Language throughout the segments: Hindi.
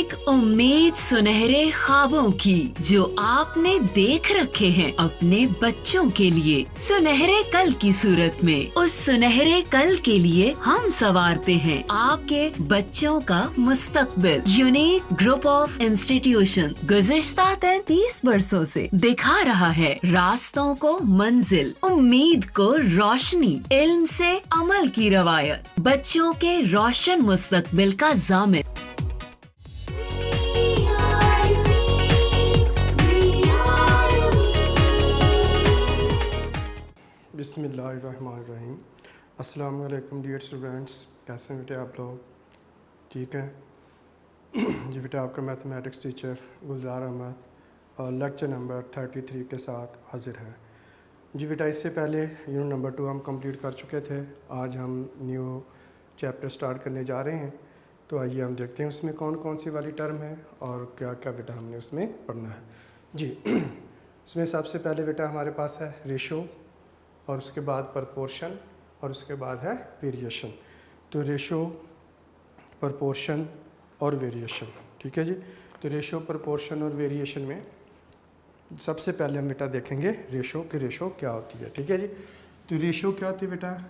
एक उम्मीद सुनहरे ख्वाबों की जो आपने देख रखे हैं अपने बच्चों के लिए, सुनहरे कल की सूरत में। उस सुनहरे कल के लिए हम संवारते हैं आपके बच्चों का मुस्तकबिल। यूनिक ग्रुप ऑफ इंस्टीट्यूशन गुज़िश्ता 33 वर्षों से दिखा रहा है रास्तों को मंजिल, उम्मीद को रोशनी, इल्म से अमल की रवायत, बच्चों के रोशन मुस्तकबिल का ज़ामिन। बिस्मिल्लाहिर्रहमानिर्रहीम। अस्सलाम वालेकुम डियर स्टूडेंट्स, कैसे हैं बेटे आप लोग? ठीक है जी बेटा, आपका मैथमेटिक्स टीचर गुलजार अहमद और लेक्चर नंबर 33 के साथ हाजिर है। जी बेटा, इससे पहले यूनिट नंबर 2 हम कंप्लीट कर चुके थे। आज हम न्यू चैप्टर स्टार्ट करने जा रहे हैं, तो आइए हम देखते हैं उसमें कौन कौन सी वाली टर्म है और क्या क्या बेटा हमने उसमें पढ़ना है। जी उसमें सबसे पहले बेटा हमारे पास है रेशो, और उसके बाद प्रपोर्शन, और उसके बाद है वेरिएशन। तो रेशो, प्रपोर्शन और वेरिएशन, ठीक है जी। तो रेशो, प्रपोर्शन और वेरिएशन में सबसे पहले हम बेटा देखेंगे रेशो कि रेशो क्या होती है, ठीक है जी। तो रेशो क्या होती है बेटा,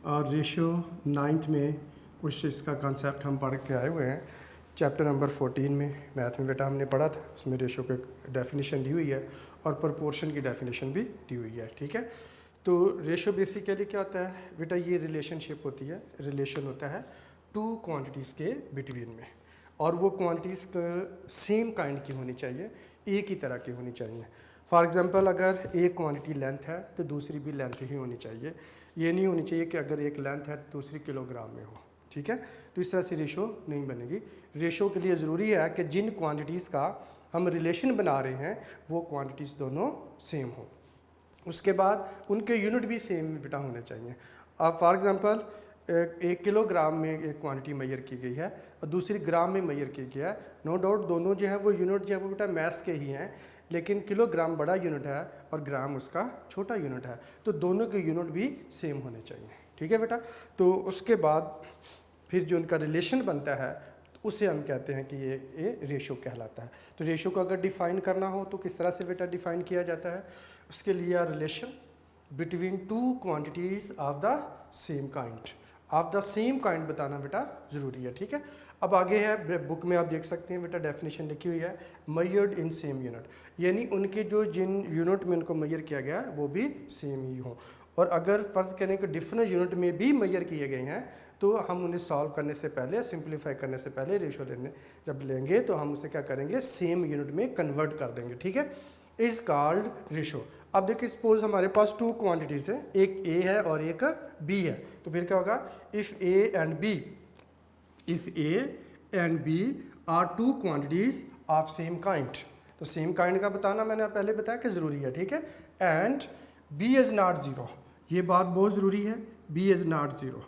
और रेशो 9th में कुछ इसका कॉन्सेप्ट हम पढ़ के आए हुए हैं। चैप्टर नंबर 14 में मैथ में बेटा हमने पढ़ा था, उसमें रेशो की डेफिनेशन दी हुई है और प्रपोर्शन की डेफिनेशन भी दी हुई है, ठीक है। तो रेशो बेसिकली क्या होता है बेटा, ये रिलेशनशिप होती है, रिलेशन होता है टू क्वांटिटीज़ के बिटवीन में, और वो क्वांटिटीज़ सेम काइंड की होनी चाहिए, एक ही तरह की होनी चाहिए। फॉर एग्जांपल, अगर एक क्वांटिटी लेंथ है तो दूसरी भी लेंथ ही होनी चाहिए। ये नहीं होनी चाहिए कि अगर एक लेंथ है तो दूसरी किलोग्राम में हो, ठीक है। तो इस तरह से रेशो नहीं बनेगी। रेशो के लिए ज़रूरी है कि जिन क्वांटिटीज़ का हम रिलेशन बना रहे हैं वो क्वांटिटीज़ दोनों सेम हो। उसके बाद उनके यूनिट भी सेम बेटा होने चाहिए। अब फॉर एग्जांपल, एक किलोग्राम में एक क्वांटिटी मेजर की गई है और दूसरी ग्राम में मेजर की गई है। नो डाउट दोनों जो है वो यूनिट जो है वो बेटा मैथ्स के ही हैं, लेकिन किलोग्राम बड़ा यूनिट है और ग्राम उसका छोटा यूनिट है, तो दोनों के यूनिट भी सेम होने चाहिए, ठीक है बेटा। तो उसके बाद फिर जो उनका रिलेशन बनता है तो उसे हम कहते हैं कि ये रेशो कहलाता है। तो रेशो को अगर डिफ़ाइन करना हो तो किस तरह से बेटा डिफ़ाइन किया जाता है? उसके लिए relation between two quantities of the same kind, of the same kind बताना बेटा ज़रूरी है, ठीक है। अब आगे है, बुक में आप देख सकते हैं बेटा डेफिनेशन लिखी हुई है, मेजर्ड इन सेम यूनिट, यानी उनके जो जिन यूनिट में उनको मेजर किया गया है वो भी सेम ही हो। और अगर फ़र्ज़ करें कि डिफरेंट यूनिट में भी मेजर किए गए हैं तो हम उन्हें सॉल्व करने से पहले, सिंप्लीफाई करने से पहले रेशो जब लेंगे तो हम उसे क्या करेंगे, सेम यूनिट में कन्वर्ट कर देंगे, ठीक है। Is called ratio. अब देखिए, सपोज हमारे पास टू क्वांटिटीज़ हैं, एक ए है और एक बी है, तो फिर क्या होगा, if a and b are two quantities of same kind. तो सेम काइंड का बताना मैंने पहले बताया कि ज़रूरी है, ठीक है। And B is not zero, ये बात बहुत ज़रूरी है, बी इज़ नॉट ज़ीरो,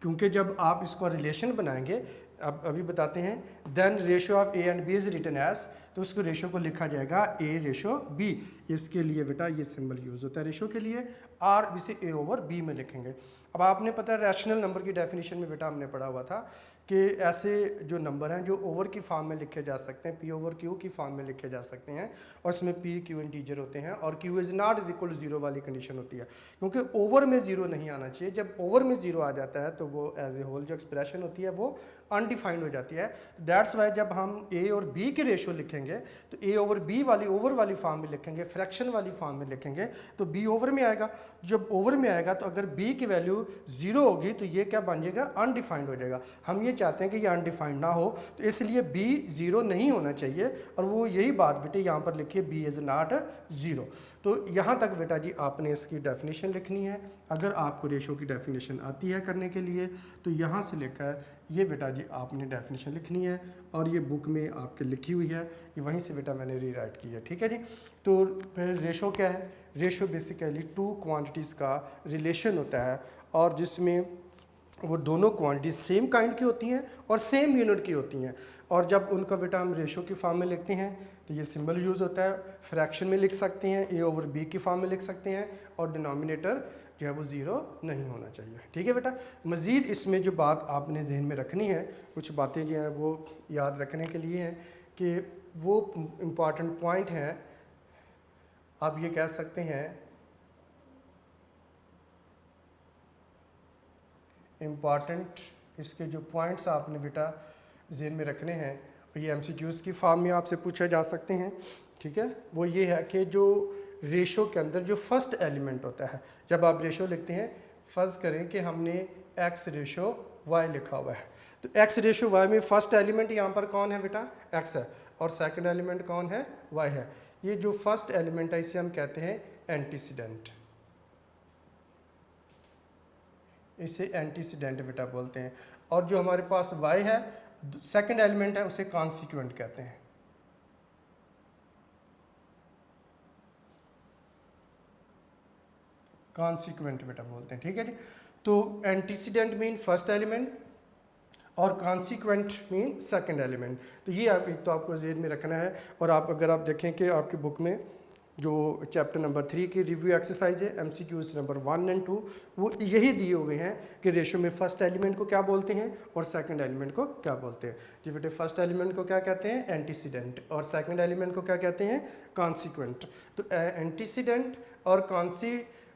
क्योंकि जब आप इसको रिलेशन बनाएंगे, अब अभी बताते हैं, then ratio of A and B is written as, तो उसको रेशो को लिखा जाएगा ए रेशो बी। इसके लिए बेटा ये सिंबल यूज़ होता है रेशो के लिए, और इसे ए ओवर बी में लिखेंगे। अब आपने पता है रैशनल नंबर की डेफिनेशन में बेटा हमने पढ़ा हुआ था कि ऐसे जो नंबर हैं जो ओवर की फॉर्म में लिखे जा सकते हैं, पी ओवर क्यू की फॉर्म में लिखे जा सकते हैं, और इसमें पी क्यू इंटीजर होते हैं और Q is not is equal to zero वाली कंडीशन होती है, क्योंकि ओवर में ज़ीरो नहीं आना चाहिए। जब ओवर में ज़ीरो आ जाता है तो वो एज ए होल जो एक्सप्रेशन होती है वो अनडिफाइंड हो जाती है। दैट्स वाई जब हम ए और बी के रेशो लिखेंगे तो ए ओवर बी वाली ओवर वाली फॉर्म में लिखेंगे, फ्रैक्शन वाली फॉर्म में लिखेंगे तो बी ओवर में आएगा। जब ओवर में आएगा तो अगर बी की वैल्यू ज़ीरो होगी तो ये क्या बन जाएगा, अनडिफाइंड हो जाएगा। हम ये चाहते हैं कि ये अनडिफाइंड ना हो, तो इसलिए बी ज़ीरो नहीं होना चाहिए, और वो यही बात बेटे यहाँ पर लिखिए, बी इज़ नॉट ज़ीरो। तो यहाँ तक बेटा जी आपने इसकी डेफिनेशन लिखनी है। अगर आपको रेशो की डेफिनेशन आती है करने के लिए तो यहाँ से लेकर ये बेटा जी आपने डेफिनेशन लिखनी है, और ये बुक में आपके लिखी हुई है, ये वहीं से बेटा मैंने रीराइट की है, ठीक है जी। तो फिर रेशो क्या है? रेशो बेसिकली टू क्वांटिटीज़ का रिलेशन होता है, और जिसमें वो दोनों क्वांटिटीज सेम काइंड की होती हैं और सेम यूनिट की होती हैं। और जब उनका बेटा हम रेशो की फॉर्म में लिखते हैं तो ये सिंबल यूज़ होता है, फ्रैक्शन में लिख सकते हैं, ए ओवर बी की फॉर्म में लिख सकते हैं, और डिनोमिनेटर जो है वो ज़ीरो नहीं होना चाहिए। ठीक है बेटा। मज़ीद इसमें जो बात आपने जहन में रखनी है, कुछ बातें जो हैं वो याद रखने के लिए हैं कि वो इम्पॉर्टेंट पॉइंट है, आप ये कह सकते हैं इम्पॉर्टेंट इसके जो पॉइंट्स आपने बेटा जहन में रखने हैं, ये एमसीक्यूज़ की फॉर्म में आपसे पूछे जा सकते हैं। ठीक है। वो ये है कि जो रेशो के अंदर जो फर्स्ट एलिमेंट होता है, जब आप रेशो लिखते हैं, फ़र्ज़ करें कि हमने x रेशो y लिखा हुआ है, तो x रेशो y में फर्स्ट एलिमेंट यहाँ पर कौन है बेटा, x है, और सेकंड एलिमेंट कौन है, y है। ये जो फर्स्ट एलिमेंट है इसे हम कहते हैं एंटीसीडेंट, इसे एंटीसीडेंट बेटा बोलते हैं। और जो हमारे पास y है, सेकंड एलिमेंट है, उसे कॉन्सिक्वेंट कहते हैं। कॉन्सिक्वेंट बेटा बोलते हैं। ठीक है जी। तो एंटीसीडेंट मीन फर्स्ट एलिमेंट और कॉन्सिक्वेंट मीन सेकंड एलिमेंट। तो ये आप एक तो आपको ज़हन में रखना है। और आप अगर आप देखें कि आपकी बुक में जो चैप्टर नंबर 3 की रिव्यू एक्सरसाइज है, MCQs नंबर 1 और 2, वो यही दिए हुए हैं कि रेशो में फर्स्ट एलिमेंट को क्या बोलते हैं और सेकंड एलिमेंट को क्या बोलते हैं। जी बेटे, फर्स्ट एलिमेंट को क्या कहते हैं, एंटीसीडेंट, और सेकंड एलिमेंट को क्या कहते हैं, कॉन्सिक्वेंट। तो एंटीसीडेंट और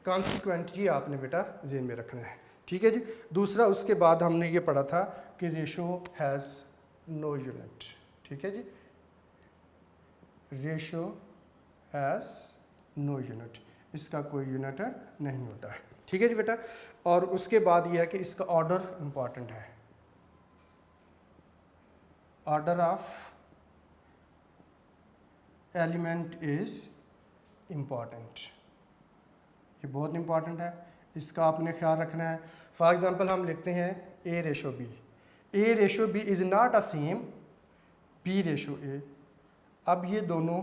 कॉन्सिक्वेंट ये आपने बेटा ज़हन में रखना है। ठीक है जी। दूसरा, उसके बाद हमने ये पढ़ा था कि रेशो हैज़ नो यूनिट। ठीक है जी, रेशो हैज़ नो यूनिट, इसका कोई यूनिट नहीं होता है। ठीक है जी बेटा। और उसके बाद ये है कि इसका ऑर्डर इंपॉर्टेंट है, order of element is important, ये बहुत इंपॉर्टेंट है, इसका आपने ख्याल रखना है। फॉर एग्जांपल हम लिखते हैं A ratio B, A ratio B is not a same B ratio A। अब ये दोनों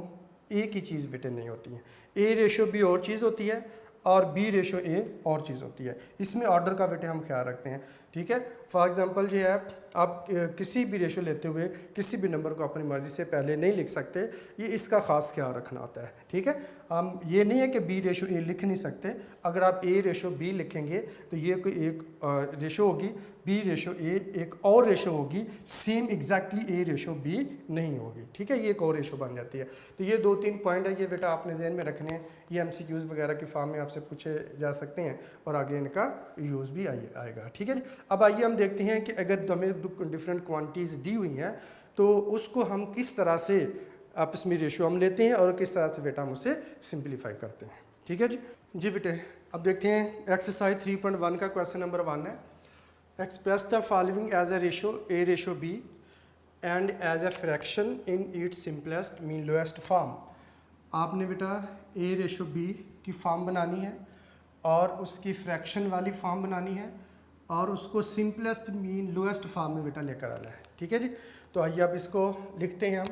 एक ही चीज़ बेटे नहीं होती हैं। A रेशो B और चीज़ होती है और B रेशो A और चीज़ होती है। इसमें ऑर्डर का बेटे हम ख्याल रखते हैं। ठीक है। फॉर एग्जांपल जो है, आप किसी भी रेशो लेते हुए किसी भी नंबर को अपनी मर्ज़ी से पहले नहीं लिख सकते, ये इसका ख़ास ख्याल रखना होता है। ठीक है। हम ये नहीं है कि B रेशो A लिख नहीं सकते, अगर आप A रेशो B लिखेंगे तो ये कोई एक रेशो होगी, B रेशो A एक और रेशो होगी, same exactly A ratio B नहीं होगी। ठीक है, ये एक और रेशो बन जाती है। तो ये 2-3 पॉइंट है, ये बेटा आपने जहन में रखने हैं। ये MCQs वगैरह की फॉर्म में आपसे पूछे जा सकते हैं और आगे इनका यूज़ भी आएगा। ठीक है। अब आइए हम देखते हैं कि अगर हमें डिफरेंट क्वांटिटीज़ दी हुई हैं तो उसको हम किस तरह से आपस में रेशो हम लेते हैं और किस तरह से बेटा हम उसे सिंप्लीफाई करते हैं। ठीक है जी। जी बेटे, अब देखते हैं एक्सरसाइज 3.1 का क्वेश्चन नंबर 1 है, express the following as a ratio A ratio B and as a fraction in its simplest mean lowest form. आपने बेटा A रेशो B की फॉर्म बनानी है और उसकी फ्रैक्शन वाली फॉर्म बनानी है और उसको सिंपलेस्ट मीन लोएस्ट फॉर्म में बेटा लेकर आना है। ठीक है जी। तो आइए अब इसको लिखते हैं हम,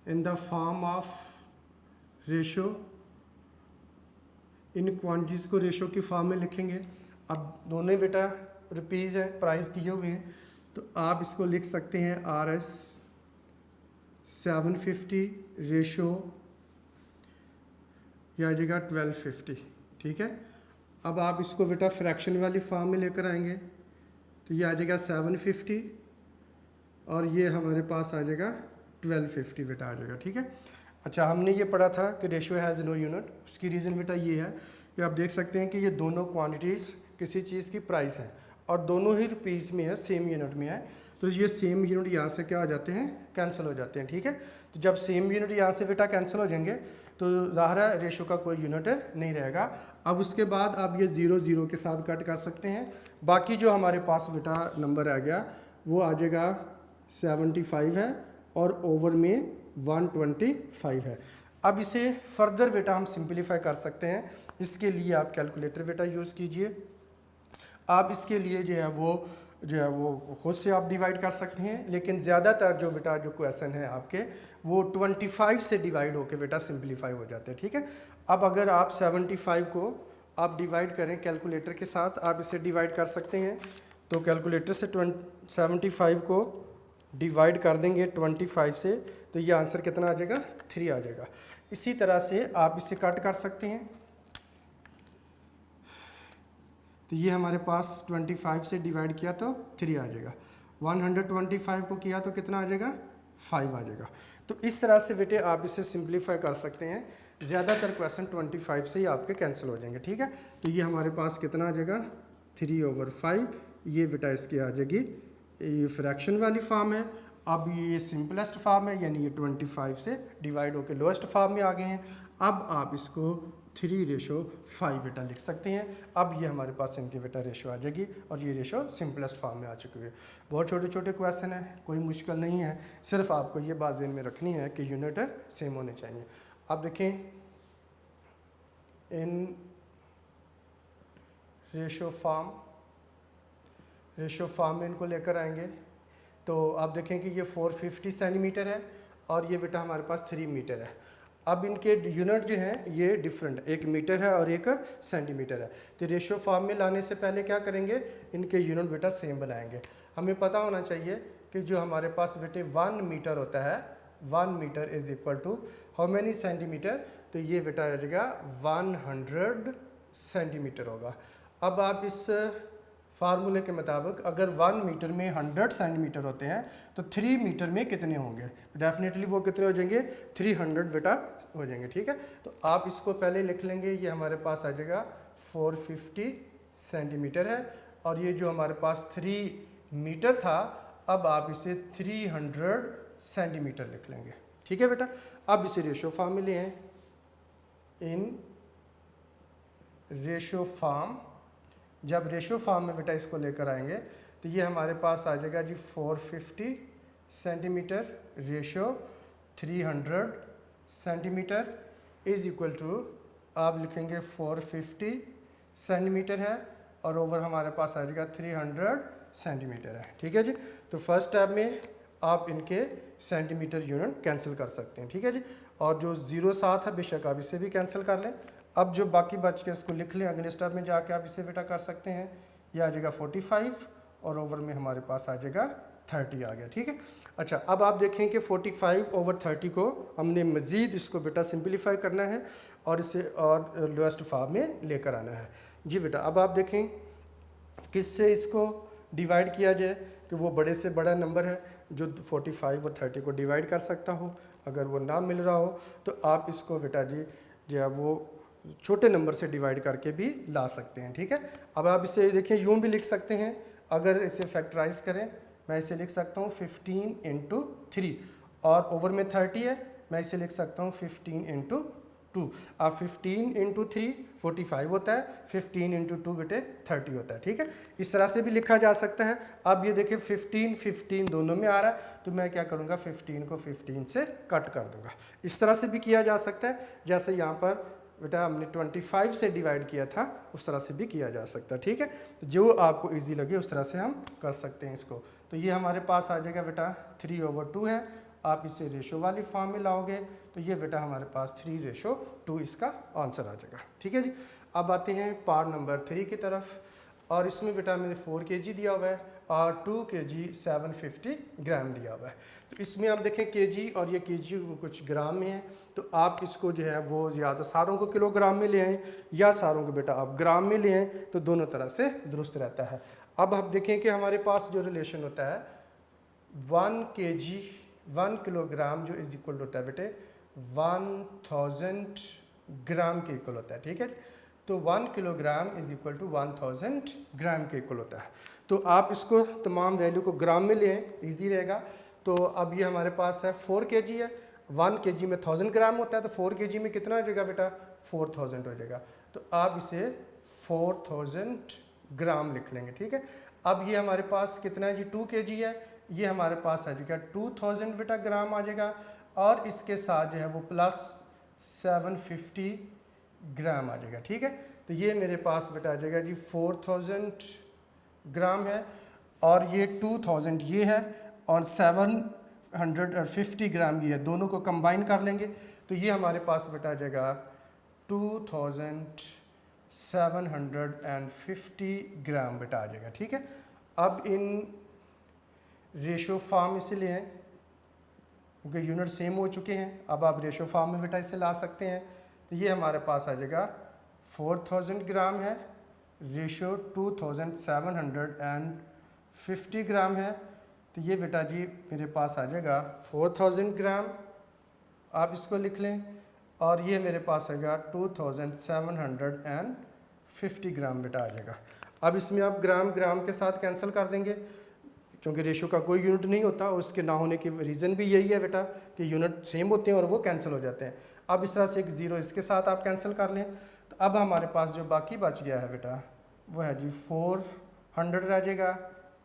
in the form of ratio, in quantities को रेशो की फॉर्म में लिखेंगे। अब दोनों बेटा रुपीज़ है, प्राइस दिए हुए हैं, तो आप इसको लिख सकते हैं RS 750 रेशो या आ जाएगा 1250। ठीक है। अब आप इसको बेटा फ्रैक्शन वाली फॉर्म में लेकर आएंगे तो ये आ जाएगा 750 और ये हमारे पास आ जाएगा 1250 बेटा आ जाएगा। ठीक है। अच्छा, हमने ये पढ़ा था कि रेशो हैज़ नो यूनिट, उसकी रीज़न बेटा ये है कि आप देख सकते हैं कि ये दोनों क्वांटिटीज़ किसी चीज़ की प्राइस है और दोनों ही रुपीज़ में है, सेम यूनिट में है, तो ये सेम यूनिट यहाँ से क्या हो जाते हैं, कैंसिल हो जाते हैं। ठीक है। तो जब सेम यूनिट यहाँ से बेटा कैंसिल हो जाएंगे तो ज़ाहिर है रेशो का कोई यूनिट नहीं रहेगा। अब उसके बाद आप ये 0 0 के साथ कट कर सकते हैं, बाकी जो हमारे पास बेटा नंबर आ गया वो आ जाएगा 75 है और ओवर में 125 है। अब इसे फर्दर बेटा हम सिंपलीफाई कर सकते हैं। इसके लिए आप कैलकुलेटर बेटा यूज़ कीजिए। आप इसके लिए जो है वो खुद से आप डिवाइड कर सकते हैं, लेकिन ज़्यादातर जो बेटा जो क्वेश्चन है आपके वो 25 से डिवाइड होके बेटा सिंपलीफाई हो जाते हैं। ठीक है। अब अगर आप 75 को आप डिवाइड करें कैलकुलेटर के साथ, आप इसे डिवाइड कर सकते हैं। तो कैलकुलेटर से 75 को डिवाइड कर देंगे 25 से तो ये आंसर कितना आ जाएगा, 3 आ जाएगा। इसी तरह से आप इसे कट कर सकते हैं। तो ये हमारे पास 25 से डिवाइड किया तो 3 आ जाएगा, 125 को किया तो कितना आ जाएगा, 5 आ जाएगा। तो इस तरह से बेटे आप इसे सिंप्लीफाई कर सकते हैं। ज़्यादातर क्वेश्चन 25 से ही आपके कैंसिल हो जाएंगे, ठीक है। तो ये हमारे पास कितना आ जाएगा, 3/5। ये बेटा इसकी आ जाएगी, ये फ्रैक्शन वाली फॉर्म है। अब ये सिंपलेस्ट फॉर्म है, यानी ये 25 से डिवाइड होकर लोएस्ट फॉर्म में आ गए हैं। अब आप इसको 3/5 बेटा लिख सकते हैं। अब ये हमारे पास इनकी बेटा रेशो आ जाएगी और ये रेशो सिंपलेस्ट फॉर्म में आ चुकी है। बहुत छोटे छोटे क्वेश्चन है, कोई मुश्किल नहीं है, सिर्फ आपको ये बात ज़हन में रखनी है कि यूनिट सेम होने चाहिए। अब देखें, इन रेशो फॉर्म में इनको लेकर आएंगे तो आप देखें कि ये 450 सेंटीमीटर है और ये बेटा हमारे पास 3 मीटर है। अब इनके यूनिट जो हैं ये डिफरेंट, एक मीटर है और एक सेंटीमीटर है। तो रेशियो फॉर्म में लाने से पहले क्या करेंगे, इनके यूनिट बेटा सेम बनाएंगे। हमें पता होना चाहिए कि जो हमारे पास बेटे 1 मीटर होता है, 1 metre is equal to how many centimetre, तो ये बेटा आ जाएगा 100 सेंटीमीटर होगा। अब आप इस फार्मूले के मुताबिक अगर 1 मीटर में 100 सेंटीमीटर होते हैं तो 3 मीटर में कितने होंगे, तो डेफिनेटली वो कितने हो जाएंगे, 300 बेटा हो जाएंगे, ठीक है। तो आप इसको पहले लिख लेंगे, ये हमारे पास आ जाएगा 450 सेंटीमीटर है और ये जो हमारे पास 3 मीटर था, अब आप इसे 300 सेंटीमीटर लिख लेंगे, ठीक है बेटा। अब इसे रेशो फॉर्म में ले आए, इन रेशो फॉर्म, जब रेशो फॉर्म में बेटा इसको लेकर आएंगे तो ये हमारे पास आ जाएगा जी 450 centimetre ratio 300 centimetre is equal to, आप लिखेंगे 450 सेंटीमीटर है और ओवर हमारे पास आ जाएगा 300 सेंटीमीटर है, ठीक है जी। तो फर्स्ट स्टेप में आप इनके सेंटीमीटर यूनिट कैंसिल कर सकते हैं, ठीक है जी। और जो 0 साथ है बेशक आप इसे भी कैंसिल कर लें। अब जो बाकी बच के इसको लिख लें, अगले स्टेप में जाके आप इसे बेटा कर सकते हैं। ये आ जाएगा 45 और ओवर में हमारे पास आ जाएगा 30 आ गया, ठीक है। अच्छा, अब आप देखें कि 45/30 को हमने मज़ीद इसको बेटा सिंपलीफाई करना है और इसे और लोएस्ट फॉर्म में लेकर आना है जी बेटा। अब आप देखें किससे इसको डिवाइड किया जाए कि वो बड़े से बड़ा नंबर है जो 45 और 30 को डिवाइड कर सकता हो। अगर वो ना मिल रहा हो तो आप इसको बेटा जी जो है वो छोटे नंबर से डिवाइड करके भी ला सकते हैं, ठीक है। अब आप इसे देखिए यूँ भी लिख सकते हैं, अगर इसे फैक्टराइज करें मैं इसे लिख सकता हूँ 15 × 3 और ओवर में 30 है, मैं इसे लिख सकता हूँ 15 × 2। अब 15 × 3 45 होता है, 15 × 2 बेटे 30 होता है, ठीक है। इस तरह से भी लिखा जा सकता है। अब ये देखिए 15 दोनों में आ रहा है तो मैं क्या करूँगा, 15 को 15 से कट कर दूँगा। इस तरह से भी किया जा सकता है, जैसे यहाँ पर बेटा हमने 25 से डिवाइड किया था उस तरह से भी किया जा सकता है, ठीक है। तो जो आपको इजी लगे उस तरह से हम कर सकते हैं इसको। तो ये हमारे पास आ जाएगा बेटा 3/2 है। आप इसे रेशो वाली फॉर्म में लाओगे तो ये बेटा हमारे पास 3/2 इसका आंसर आ जाएगा, ठीक है जी। अब आते हैं पार्ट नंबर 3 की तरफ और इसमें बेटा मैंने 4 kg दिया हुआ है और 2 kg 750 ग्राम दिया हुआ है। तो इसमें आप देखें kg और ये kg कुछ ग्राम में है, तो आप इसको जो है वो या तो सारों को किलोग्राम में ले आएँ या सारों को बेटा आप ग्राम में ले आएँ, तो दोनों तरह से दुरुस्त रहता है। अब आप देखें कि हमारे पास जो रिलेशन होता है 1 किलोग्राम जो इज इक्वल होता है बेटे 1000 ग्राम के इक्वल होता है, ठीक है। तो 1 किलोग्राम इज इक्वल टू 1000 ग्राम के इक्वल होता है। तो आप इसको तमाम वैल्यू को ग्राम में लें, इजी रहेगा। तो अब ये हमारे पास है 4 kg है, 1 kg में 1000 ग्राम होता है, तो 4 kg में कितना हो जाएगा बेटा 4000 हो जाएगा। तो आप इसे 4000 ग्राम लिख लेंगे, ठीक है। अब ये हमारे पास कितना है जी 2 kg है, ये हमारे पास आ जाएगा 2000 बेटा ग्राम आ जाएगा और इसके साथ जो है वो प्लस 750 ग्राम आ जाएगा, ठीक है। तो ये मेरे पास बेटा आ जाएगा जी 4000 ग्राम है और ये 2000 ये है और 750 ग्राम ये है, दोनों को कंबाइन कर लेंगे तो ये हमारे पास बेटा आ जाएगा 2750 ग्राम बेटा आ जाएगा, ठीक है। अब इन रेशो फॉर्म इसीलिए हैं क्योंकि यूनिट सेम हो चुके हैं। अब आप रेशो फॉर्म में बेटा इसे ला सकते हैं। तो ये हमारे पास आ जाएगा 4000 ग्राम है, रेशो 2750 ग्राम है। तो ये बेटा जी मेरे पास आ जाएगा 4000 ग्राम, आप इसको लिख लें, और ये मेरे पास आएगा 2750 ग्राम बेटा आ जाएगा। अब इसमें आप ग्राम ग्राम के साथ कैंसिल कर देंगे क्योंकि रेशो का कोई यूनिट नहीं होता, और उसके ना होने की रीज़न भी यही है बेटा कि यूनिट सेम होते हैं और वो कैंसिल हो जाते हैं। अब इस तरह से एक ज़ीरो इसके साथ आप कैंसिल कर लें। तो अब हमारे पास जो बाकी बच गया है बेटा वो है जी 400 रह जाएगा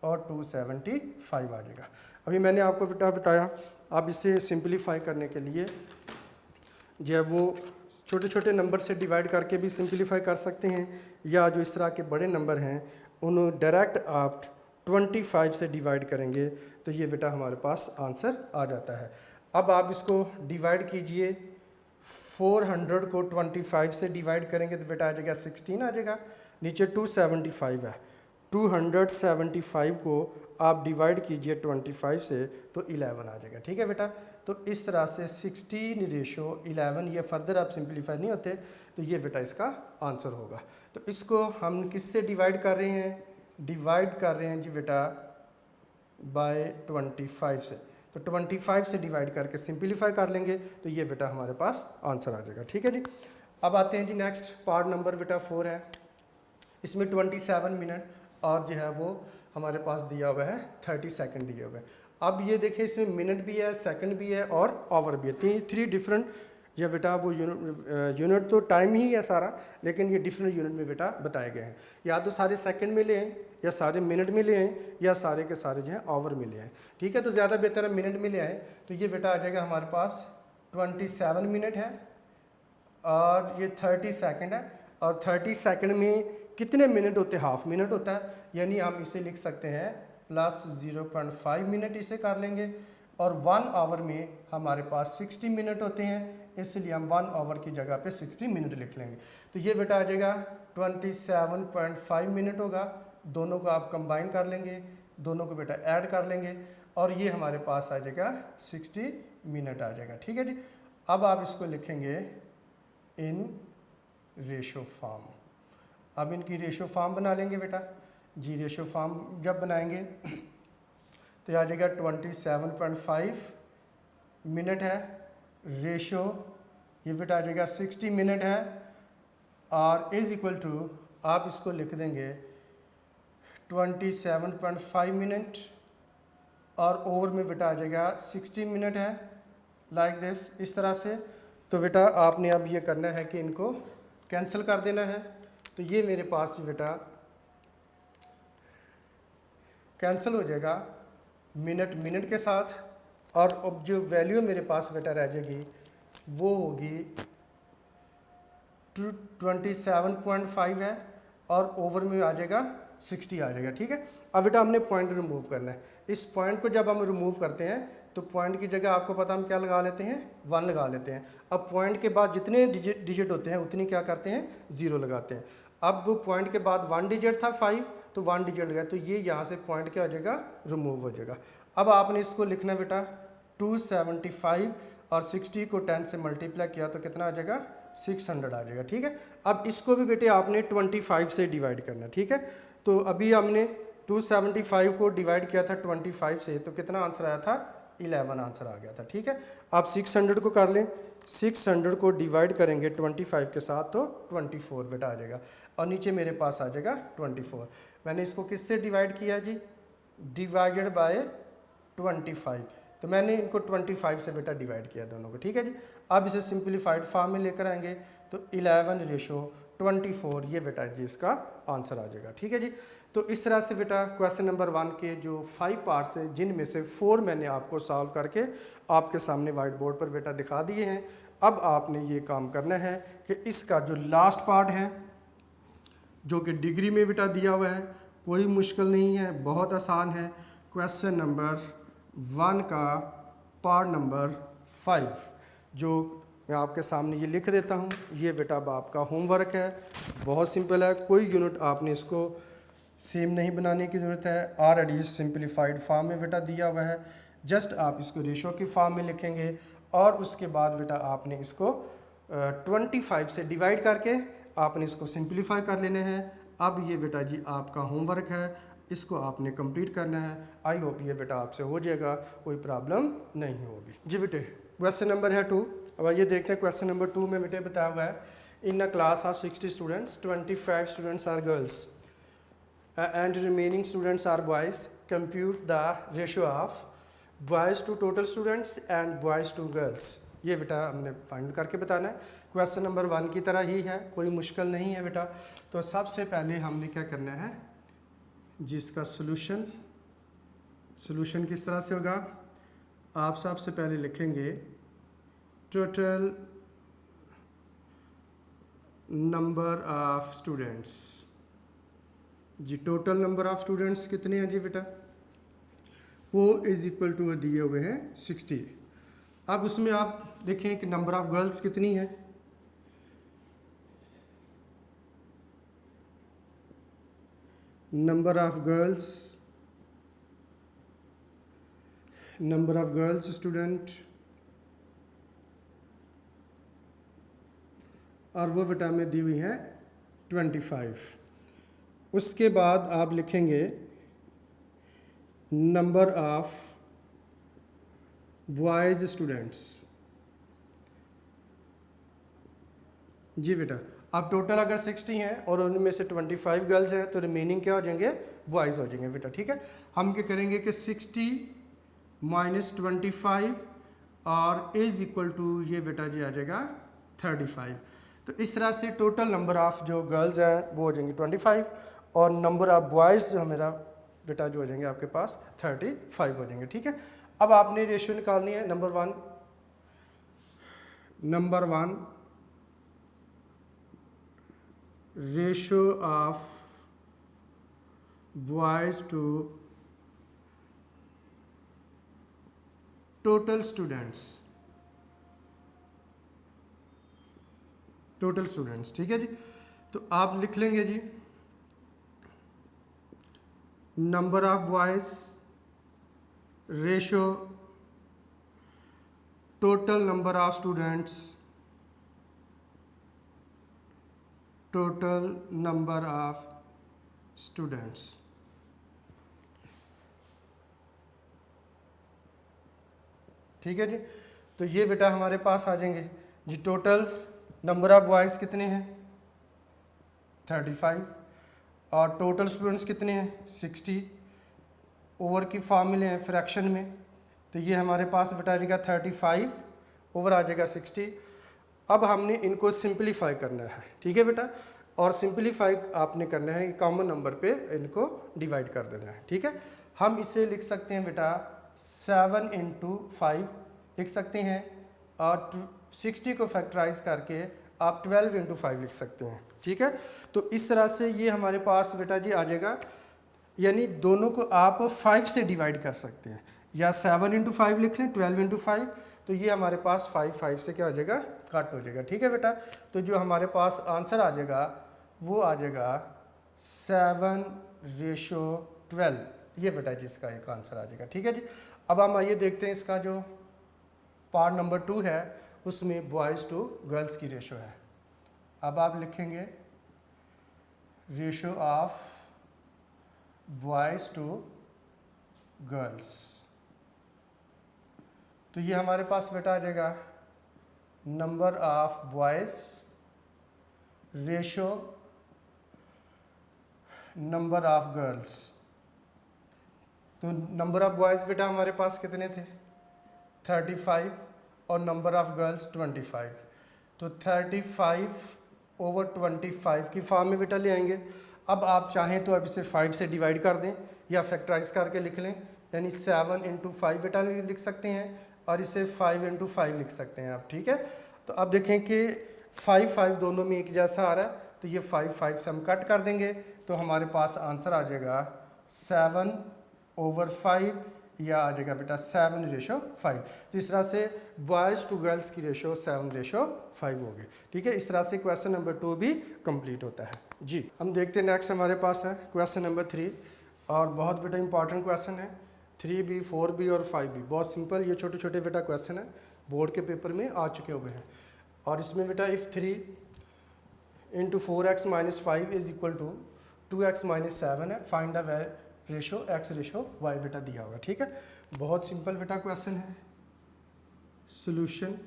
और 275 आ जाएगा। अभी मैंने आपको बेटा बताया, अब इसे सिंपलीफाई करने के लिए जो है वो छोटे छोटे नंबर से डिवाइड करके भी सिंपलीफाई कर सकते हैं, या जो इस तरह के बड़े नंबर हैं उन्हें डायरेक्ट आप 25 से डिवाइड करेंगे तो ये बेटा हमारे पास आंसर आ जाता है। अब आप इसको डिवाइड कीजिए, 400 को 25 से डिवाइड करेंगे तो बेटा आ जाएगा 16 आ जाएगा, नीचे 275 है, 275 को आप डिवाइड कीजिए 25 से तो 11 आ जाएगा। ठीक है बेटा, तो इस तरह से 16:11, ये फर्दर आप सिंपलीफाई नहीं होते, तो ये बेटा इसका आंसर होगा। तो इसको हम किससे डिवाइड कर रहे हैं, डिवाइड कर रहे हैं जी बेटा बाय 25 से। तो 25 से डिवाइड करके सिंपलीफाई कर लेंगे तो ये बेटा हमारे पास आंसर आ जाएगा। ठीक है जी, अब आते हैं जी नेक्स्ट पार्ट नंबर बेटा 4 है। इसमें 27 मिनट और जो है वो हमारे पास दिया हुआ है 30 सेकंड दिए हुए हैं। अब ये देखें इसमें मिनट भी है, सेकंड भी है और आवर भी है, 3 डिफरेंट। ये बेटा वो यूनिट तो टाइम ही है सारा, लेकिन ये डिफरेंट यूनिट में बेटा बताए गए हैं। या तो सारे सेकंड में ले हैं, या सारे मिनट में ले हैं, या सारे के सारे जो है आवर में ले हैं। ठीक है, तो ज़्यादा बेहतर है मिनट में ले आए। तो ये बेटा आ जाएगा हमारे पास 27 मिनट है और ये 30 सेकंड है, और 30 सेकंड में कितने मिनट होते हैं, हाफ मिनट होता है, यानी हम इसे लिख सकते हैं प्लस 0.5 मिनट इसे कर लेंगे। और 1 आवर में हमारे पास 60 मिनट होते हैं, इसलिए हम 1 आवर की जगह पे 60 मिनट लिख लेंगे। तो ये बेटा आ जाएगा 27.5 मिनट होगा। दोनों को आप कंबाइन कर लेंगे, दोनों को बेटा ऐड कर लेंगे, और ये हमारे पास आ जाएगा 60 मिनट आ जाएगा। ठीक है जी, अब आप इसको लिखेंगे इन रेशो फॉर्म। अब इनकी रेशो फॉर्म बना लेंगे बेटा जी। रेशो फॉर्म जब बनाएंगे तो आ जाएगा 27.5 मिनट है, रेशो ये बेटा आ जाएगा 60 मिनट है, और इज़ इक्वल टू आप इसको लिख देंगे 27.5 मिनट, और ओवर में बेटा आ जाएगा 60 मिनट है, लाइक दिस, इस तरह से। तो बेटा आपने अब ये करना है कि इनको कैंसिल कर देना है। तो ये मेरे पास बेटा कैंसिल हो जाएगा मिनट मिनट के साथ, और अब जो वैल्यू मेरे पास बेटा रह जाएगी वो होगी 27.5 है, और ओवर में आ जाएगा 60 आ जाएगा। ठीक है, अब बेटा हमने पॉइंट रिमूव करना है। इस पॉइंट को जब हम रिमूव करते हैं तो पॉइंट की जगह आपको पता हम क्या लगा लेते हैं, 1 लगा लेते हैं। अब पॉइंट के बाद जितने डिजिट होते हैं उतनी क्या करते हैं, 0 लगाते हैं। अब पॉइंट के बाद 1 डिजिट था 5, तो 1 डिजिट लगा, तो ये यहाँ से पॉइंट क्या हो जाएगा, रिमूव हो जाएगा। अब आपने इसको लिखना बेटा 275 और 60 को 10 से मल्टीप्लाई किया तो कितना आ जाएगा, 600 आ जाएगा। ठीक है, अब इसको भी बेटे आपने 25 से डिवाइड करना। ठीक है, तो अभी हमने 275 को डिवाइड किया था 25 से, तो कितना आंसर आया था, 11 आंसर आ गया था। ठीक है, आप 600 को कर लें, 600 को डिवाइड करेंगे 25 के साथ तो 24 बेटा आ जाएगा, और नीचे मेरे पास आ जाएगा 24। मैंने इसको किससे डिवाइड किया जी, डिवाइडेड बाय 25, तो मैंने इनको 25 से बेटा डिवाइड किया दोनों को। ठीक है जी, अब इसे सिंपलीफाइड फॉर्म में लेकर आएंगे तो 11:24, ये बेटा जी इसका आंसर आ जाएगा। ठीक है जी, तो इस तरह से बेटा क्वेश्चन नंबर 1 के जो 5 पार्ट्स हैं, जिनमें से 4 मैंने आपको सॉल्व करके आपके सामने वाइट बोर्ड पर बेटा दिखा दिए हैं। अब आपने ये काम करना है कि इसका जो लास्ट पार्ट है, जो कि डिग्री में बेटा दिया हुआ है, कोई मुश्किल नहीं है, बहुत आसान है। क्वेश्चन नंबर 1 का पार्ट नंबर 5 जो मैं आपके सामने ये लिख देता हूँ, ये बेटा अब आपका होमवर्क है, बहुत सिंपल है। कोई यूनिट आपने इसको सेम नहीं बनाने की ज़रूरत है, ऑलरेडी सिंप्लीफाइड फॉर्म में बेटा दिया हुआ है। जस्ट आप इसको रेशो की फॉर्म में लिखेंगे और उसके बाद बेटा आपने इसको 25 से डिवाइड करके आपने इसको सिंप्लीफाई कर लेने हैं। अब ये बेटा जी आपका होमवर्क है, इसको आपने कंप्लीट करना है। आई होप ये बेटा आपसे हो जाएगा, कोई प्रॉब्लम नहीं होगी जी बेटे। क्वेश्चन नंबर है 2। अब ये देखते हैं क्वेश्चन नंबर 2 में बेटे बताया हुआ है, in a class of 60 students 25 students are girls and remaining students are boys. Compute the ratio of boys to total students and boys to girls. ये बेटा हमने फाइंड करके बताना है। क्वेश्चन नंबर 1 की तरह ही है, कोई मुश्किल नहीं है बेटा। तो सबसे पहले हमने क्या करना है, जिसका सॉल्यूशन किस तरह से होगा, आप सबसे पहले लिखेंगे टोटल नंबर ऑफ स्टूडेंट्स जी। टोटल नंबर ऑफ स्टूडेंट्स कितने हैं जी बेटा, वो इज इक्वल टू दिए हुए हैं 60। अब उसमें आप देखें कि नंबर ऑफ गर्ल्स कितनी है, नंबर ऑफ गर्ल्स स्टूडेंट, और वो बेटा में दी हुई है 25। उसके बाद आप लिखेंगे नंबर ऑफ बॉयज़ स्टूडेंट्स जी बेटा। अब टोटल अगर 60 हैं और उनमें से 25 गर्ल्स हैं तो रिमेनिंग क्या हो जाएंगे, बॉयज़ हो जाएंगे बेटा। ठीक है, हम क्या करेंगे कि 60 माइनस 25 और इज इक्वल टू ये बेटा जी आ जाएगा 35। तो इस तरह से टोटल नंबर ऑफ जो गर्ल्स हैं वो हो जाएंगे 25 और नंबर ऑफ बॉयज़ जो मेरा बेटा जो हो जाएंगे आपके पास 35 हो जाएंगे। ठीक है, अब आपने रेशियो निकालनी है। Number one ratio of boys to total students. ठीक है जी, तो आप लिख लेंगे जी number of boys ratio total number of students ठीक है जी, तो ये बेटा हमारे पास आ जाएंगे जी। टोटल नंबर ऑफ बॉयज़ कितने हैं 35 और टोटल स्टूडेंट्स कितने हैं 60। ओवर की फॉर्मूले हैं फ्रैक्शन में, तो ये हमारे पास बेटा आ जाएगा 35 ओवर आ जाएगा 60। अब हमने इनको सिंपलीफाई करना है। ठीक है बेटा, और सिंपलीफाई आपने करना है, कॉमन नंबर पे इनको डिवाइड कर देना है। ठीक है, हम इसे लिख सकते हैं बेटा 7 × 5 लिख सकते हैं और 60 को फैक्टराइज करके आप 12 × 5 लिख सकते हैं। ठीक है, तो इस तरह से ये हमारे पास बेटा जी आ जाएगा, यानी दोनों को आप 5 से डिवाइड कर सकते हैं, या 7 × 5 लिख लें 12 × 5, तो ये हमारे पास 5 से क्या हो जाएगा, कट हो जाएगा। ठीक है बेटा, तो जो हमारे पास आंसर आ जाएगा वो आ जाएगा 7:12, ये बेटा जी इसका एक आंसर आ जाएगा। ठीक है जी, अब हम आइए देखते हैं इसका जो पार्ट नंबर 2 है उसमें बॉयज़ टू गर्ल्स की रेशो है। अब आप लिखेंगे ratio of boys to girls, तो ये हमारे पास बेटा आ जाएगा number of boys ratio number of girls. तो नंबर ऑफ बॉयज़ बेटा हमारे पास कितने थे 35 और नंबर ऑफ गर्ल्स 25, तो 35/25 की फॉर्म में बेटा ले आएंगे। अब आप चाहें तो अब इसे 5 से डिवाइड कर दें या फैक्टराइज करके लिख लें, यानी 7 × 5 बेटा लिख सकते हैं और इसे 5 × 5 लिख सकते हैं आप। ठीक है, तो अब देखें कि 5 दोनों में एक जैसा आ रहा है, तो ये 5 से हम कट कर देंगे, तो हमारे पास आंसर आ जाएगा 7/5, या आ जाएगा बेटा 7:5। तो इस तरह से बॉयज़ टू गर्ल्स की रेशो 7:5 होगी। ठीक है, इस तरह से क्वेश्चन नंबर 2 भी कंप्लीट होता है जी। हम देखते हैं नेक्स्ट हमारे पास है क्वेश्चन नंबर 3, और बहुत बेटा इंपॉर्टेंट क्वेश्चन है। 3B, 4B और 5B बहुत सिंपल, ये छोटे छोटे बेटा क्वेश्चन है, बोर्ड के पेपर में आ चुके हुए हैं। और इसमें बेटा if 3 × 4x - 5 is equal to 2x - 7 है, find the ratio x ratio y बेटा दिया होगा। ठीक है, बहुत सिंपल बेटा क्वेश्चन है। सोल्यूशन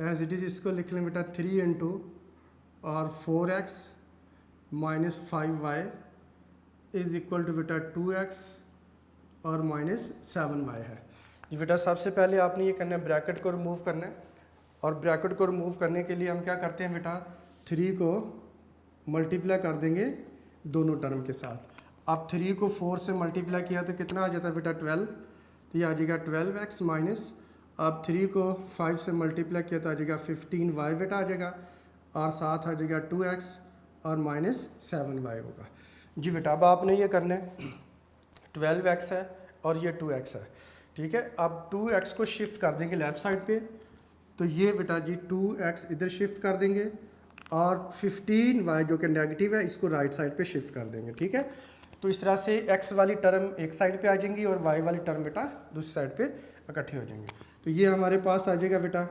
एज इट इज, इसको लिख लें बेटा 3 और 4x - 5y is equal to बेटा 2x और -7y है जी। बेटा सबसे पहले आपने ये करना है, ब्रैकेट को रिमूव करना है, और ब्रैकेट को रिमूव करने के लिए हम क्या करते हैं बेटा, 3 को मल्टीप्लाई कर देंगे दोनों टर्म के साथ। अब 3 को 4 से मल्टीप्लाई किया तो कितना आ जाता है बेटा 12, तो ये आ जाएगा 12x माइनस, अब 3 को 5 से मल्टीप्लाई किया तो आ जाएगा 15y बेटा आ जाएगा, और साथ आ जाएगा 2x और -7y होगा जी। बेटा अब आपने ये करना है, 12x है और ये 2x है। ठीक है, अब 2x को शिफ्ट कर देंगे लेफ्ट साइड पे, तो ये बेटा जी 2x इधर शिफ्ट कर देंगे, और 15y जो कि नेगेटिव है इसको राइट साइड पे शिफ्ट कर देंगे। ठीक है, तो इस तरह से x वाली टर्म एक साइड पे आ जाएंगी और y वाली टर्म बेटा दूसरी साइड पे इकट्ठी हो जाएंगी। तो ये हमारे पास आ जाएगा बेटा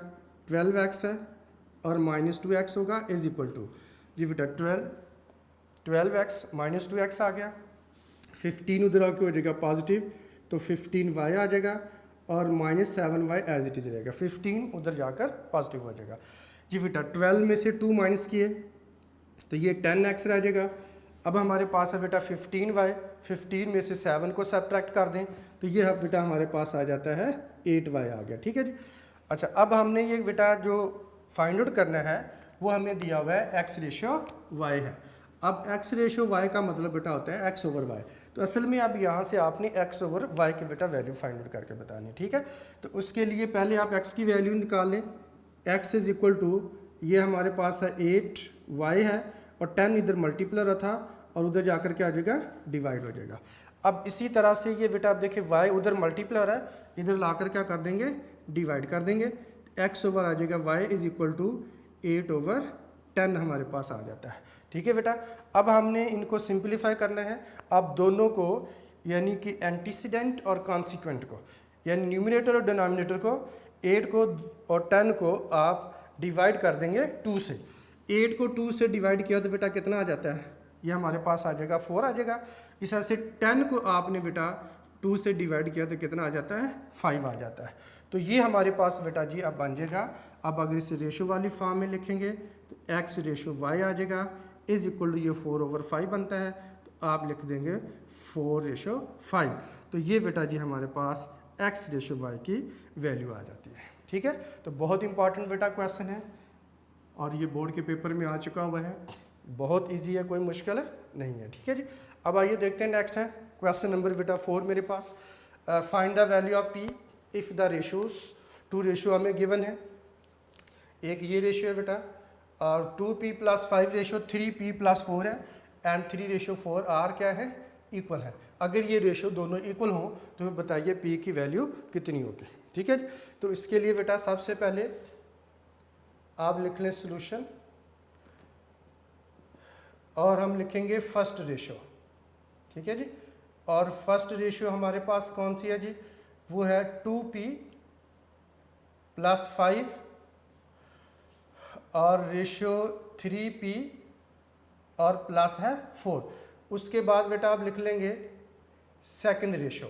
12x है और -2x होगा इज इक्वल टू जी बेटा 12x - 2x आ गया, 15 उधर आके हो जाएगा पॉजिटिव, तो 15y आ जाएगा, और -7y एज इट इज रहेगा, 15 उधर जाकर पॉजिटिव हो जाएगा जी। बेटा 12 में से 2 माइनस किए तो ये 10x रह जाएगा। अब हमारे पास है बेटा 15y, 15 में से 7 को सब्ट्रैक्ट कर दें तो ये बेटा हमारे पास आ जाता है 8y आ गया। ठीक है जी। अच्छा, अब हमने ये बेटा जो फाइंड आउट करना है वो हमें दिया हुआ है x रेशो y है। अब x रेशो y का मतलब बेटा होता है x/y, तो असल में अब यहाँ से आपने x/y की बेटा वैल्यू फाइंड आउट करके बतानी है। ठीक है, तो उसके लिए पहले आप x की वैल्यू निकाल लें। x इज इक्वल टू, ये हमारे पास है 8y है, और 10 इधर मल्टीप्लर था और उधर जाकर क्या आ जाएगा, डिवाइड हो जाएगा। अब इसी तरह से ये बेटा आप देखिए y उधर मल्टीप्लर है, इधर लाकर क्या कर देंगे, डिवाइड कर देंगे, x/, आ जाएगा y इज इक्वल टू 8/10 हमारे पास आ जाता है। ठीक है बेटा, अब हमने इनको सिंप्लीफाई करना है। अब दोनों को यानी कि एंटीसीडेंट और कॉन्सिक्वेंट को, यानी न्यूमिनेटर और डिनोमिनेटर को, 8 को और 10 को आप डिवाइड कर देंगे 2 से। 8 को 2 से डिवाइड किया तो बेटा कितना आ जाता है, ये हमारे पास आ जाएगा 4 आ जाएगा। इस तरह से 10 को आपने बेटा 2 से डिवाइड किया तो कितना आ जाता है, 5 आ जाता है। तो ये हमारे पास बेटा जी अब बन जाएगा। अब अगर इसे रेशो वाली फॉर्म में लिखेंगे तो x रेशो y आ जाएगा इज इक्वल टू, ये 4/5 बनता है, तो आप लिख देंगे 4/5। तो ये बेटा जी हमारे पास x रेशो y की वैल्यू आ जाती है। ठीक है, तो बहुत इंपॉर्टेंट बेटा क्वेश्चन है, और ये बोर्ड के पेपर में आ चुका हुआ है, बहुत इजी है, कोई मुश्किल नहीं है। ठीक है जी, अब आइए देखते हैं नेक्स्ट है क्वेश्चन नंबर बेटा 4 मेरे पास। Find the value of p if the ratios, 2 ratio हमें गिवन है, एक ये रेशो है बेटा, और 2p + 5 रेशो 3p + 4 है, एंड 3/4 r क्या है, इक्वल है। अगर ये रेशो दोनों इक्वल हों तो बताइए p की वैल्यू कितनी होगी। ठीक है, तो इसके लिए बेटा सबसे पहले आप लिख लें सोल्यूशन, और हम लिखेंगे फर्स्ट रेशो। ठीक है जी, और फर्स्ट रेशो हमारे पास कौन सी है जी, वो है 2p + 5 और रेशो 3p और प्लस है 4। उसके बाद बेटा आप लिख लेंगे सेकंड रेशो,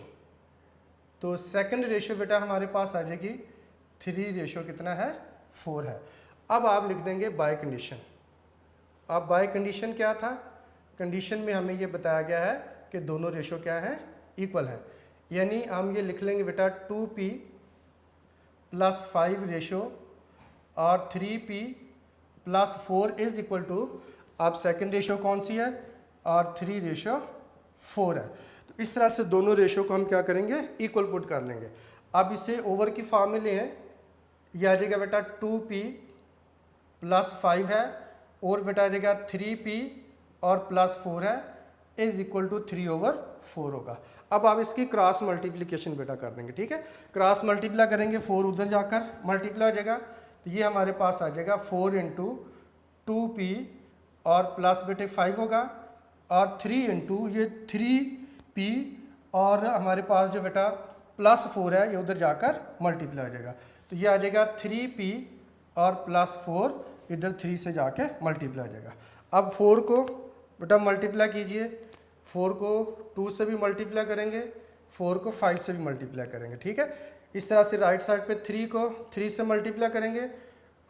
तो सेकंड रेशो बेटा हमारे पास आ जाएगी 3 रेशो कितना है, 4 है। अब आप लिख देंगे बाय कंडीशन। अब बाय कंडीशन क्या था, कंडीशन में हमें ये बताया गया है कि दोनों रेशो क्या है, इक्वल है, यानी हम ये लिख लेंगे बेटा 2p + 5 रेशो और 3p + 4 इज इक्वल टू, अब सेकंड रेशो कौन सी है, और 3/4 है। तो इस तरह से दोनों रेशो को हम क्या करेंगे, इक्वल पुट कर लेंगे। अब इसे ओवर की फॉर्म में ले हैं, यह आ जाएगा बेटा 2p + 5 है, और बेटा आ जाएगा 3p और +4 है इज इक्वल टू 3/4 होगा। अब आप इसकी क्रॉस मल्टीप्लिकेशन बेटा कर देंगे, ठीक है। क्रॉस मल्टीप्लाई करेंगे, 4 उधर जाकर मल्टीप्लाई हो जाएगा, तो ये हमारे पास आ जाएगा 4 × 2p और प्लस बेटे 5 होगा, और 3 × ये 3p और हमारे पास जो बेटा प्लस 4 है ये उधर जाकर मल्टीप्लाई हो जाएगा, तो ये आ जाएगा 3p और प्लस 4 इधर 3 से जाके मल्टीप्लाई हो जाएगा। अब 4 को बेटा मल्टीप्लाई कीजिए, 4 को 2 से भी मल्टीप्लाई करेंगे, 4 को 5 से भी मल्टीप्लाई करेंगे, ठीक है। इस तरह से राइट साइड पे 3 को 3 से मल्टीप्लाई करेंगे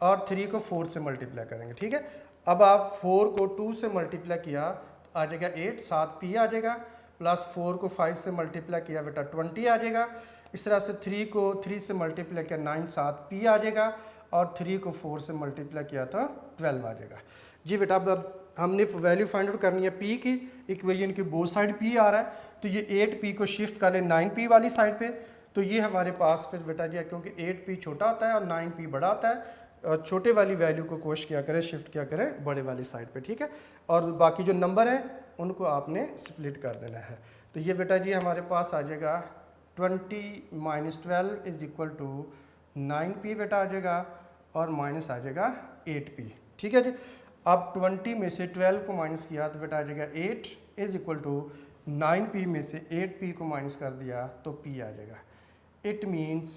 और 3 को 4 से मल्टीप्लाई करेंगे, ठीक है। अब आप 4 को 2 से मल्टीप्लाई किया तो आ जाएगा 8, 7p आ जाएगा, प्लस 4 को 5 से मल्टीप्लाई किया बेटा 20 आ जाएगा। इस तरह से 3 को 3 से मल्टीप्लाई किया 9, 7p आ जाएगा, और 3 को 4 से मल्टीप्लाई किया तो 12 आ जाएगा। जी बेटा अब हमने वैल्यू फाइंड आउट करनी है p की, इक्वेशन की बोथ साइड p आ रहा है, तो ये 8p को शिफ्ट कर ले 9p वाली साइड पे, तो ये हमारे पास फिर बेटा जी क्योंकि 8p छोटा होता है और 9p बड़ा होता है, और छोटे वाली वैल्यू को कोशिश किया करें, शिफ्ट किया करें बड़े वाली साइड पे, ठीक है। और बाकी जो नंबर हैं उनको आपने स्प्लिट कर देना है, तो ये बेटा जी हमारे पास आ जाएगा 20 - 12 इज इक्वल टू 9p बेटा आ जाएगा, और माइनस आ जाएगा 8p, ठीक है जी। अब 20 में से 12 को माइनस किया तो बेटा आ जाएगा 8 इज इक्वल टू 9p में से 8p को माइनस कर दिया तो p आ जाएगा। It means